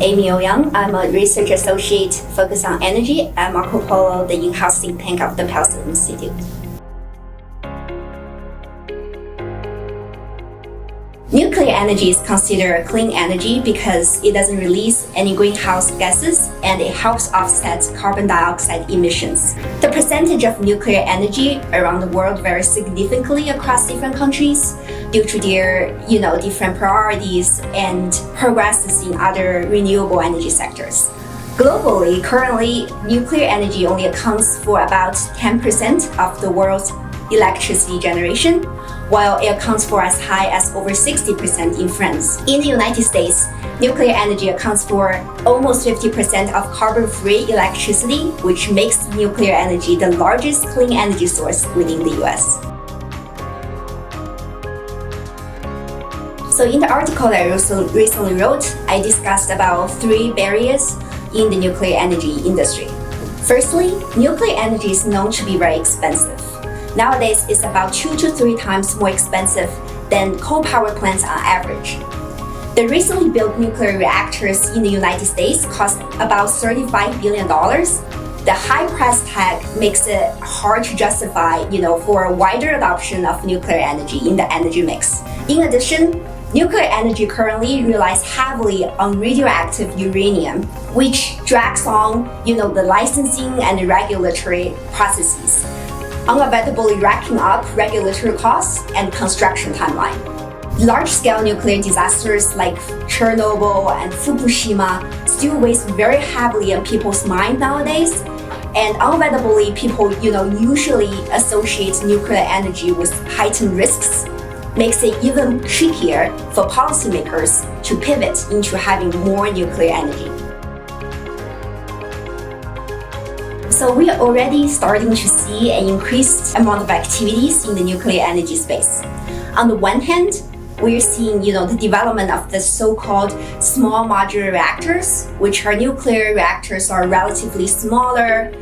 Amy Ouyang. I'm a research associate focused on energy at MacroPolo, the in-house think tank of the Palestine Institute. Nuclear energy is considered clean energy because it doesn't release any greenhouse gases and it helps offset carbon dioxide emissions. The percentage of nuclear energy around the world varies significantly across different countries due to their, different priorities and progresses in other renewable energy sectors. Globally, currently, nuclear energy only accounts for about 10% of the world's electricity generation, while it accounts for as high as over 60% in France. In the United States, nuclear energy accounts for almost 50% of carbon-free electricity, which makes nuclear energy the largest clean energy source within the US. So in the article I recently wrote, I discussed about 3 barriers in the nuclear energy industry. Firstly, nuclear energy is known to be very expensive. Nowadays, it's about 2 to 3 times more expensive than coal power plants on average. The recently built nuclear reactors in the United States cost about $35 billion. The high price tag makes it hard to justify, for a wider adoption of nuclear energy in the energy mix. In addition, nuclear energy currently relies heavily on radioactive uranium, which drags on, the licensing and regulatory processes, unavoidably racking up regulatory costs and construction timeline. Large-scale nuclear disasters like Chernobyl and Fukushima still weigh very heavily on people's mind nowadays, and unavoidably people, usually associate nuclear energy with heightened risks, makes it even trickier for policymakers to pivot into having more nuclear energy. So we are already starting to see an increased amount of activities in the nuclear energy space. On the one hand, we're seeing, the development of the so-called small modular reactors, which are nuclear reactors are relatively smaller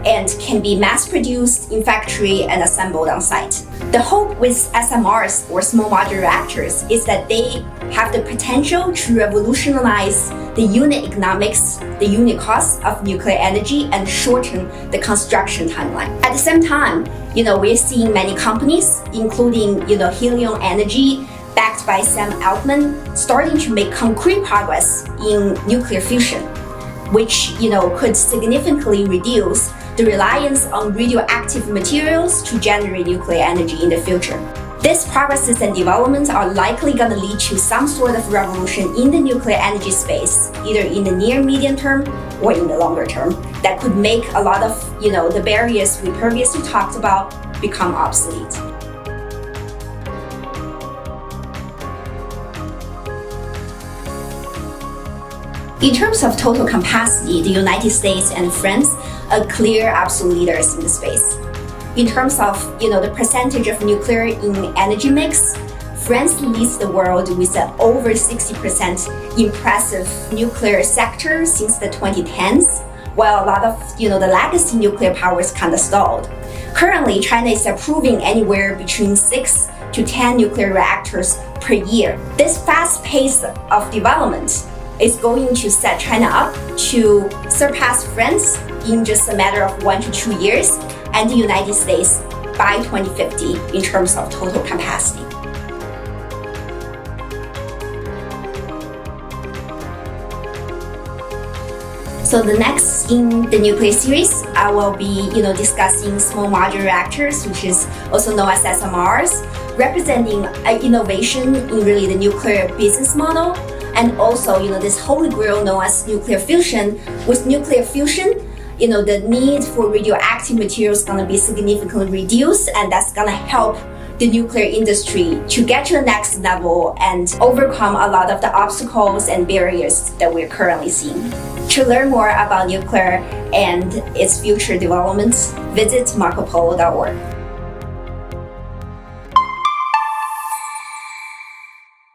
and can be mass-produced in factory and assembled on site. The hope with SMRs or small modular reactors is that they have the potential to revolutionize the unit economics, the unit cost of nuclear energy, and shorten the construction timeline. At the same time, we're seeing many companies, including, Helion Energy, backed by Sam Altman, starting to make concrete progress in nuclear fusion, which, could significantly reduce the reliance on radioactive materials to generate nuclear energy in the future. These progresses and developments are likely going to lead to some sort of revolution in the nuclear energy space, either in the near medium term or in the longer term, that could make a lot of, the barriers we previously talked about become obsolete. In terms of total capacity, the United States and France are clear absolute leaders in the space. In terms of, the percentage of nuclear in energy mix, France leads the world with an over 60% impressive nuclear sector since the 2010s, while a lot of, the legacy nuclear powers kind of stalled. Currently, China is approving anywhere between 6 to 10 nuclear reactors per year. This fast pace of development is going to set China up to surpass France in just a matter of 1 to 2 years and the United States by 2050 in terms of total capacity. So the next in the nuclear series, I will be, discussing small modular reactors, which is also known as SMRs, representing an innovation in really the nuclear business model. And also, this holy grail known as nuclear fusion. With nuclear fusion, the need for radioactive materials is going to be significantly reduced, and that's going to help the nuclear industry to get to the next level and overcome a lot of the obstacles and barriers that we're currently seeing. To learn more about nuclear and its future developments, visit MacroPolo.org.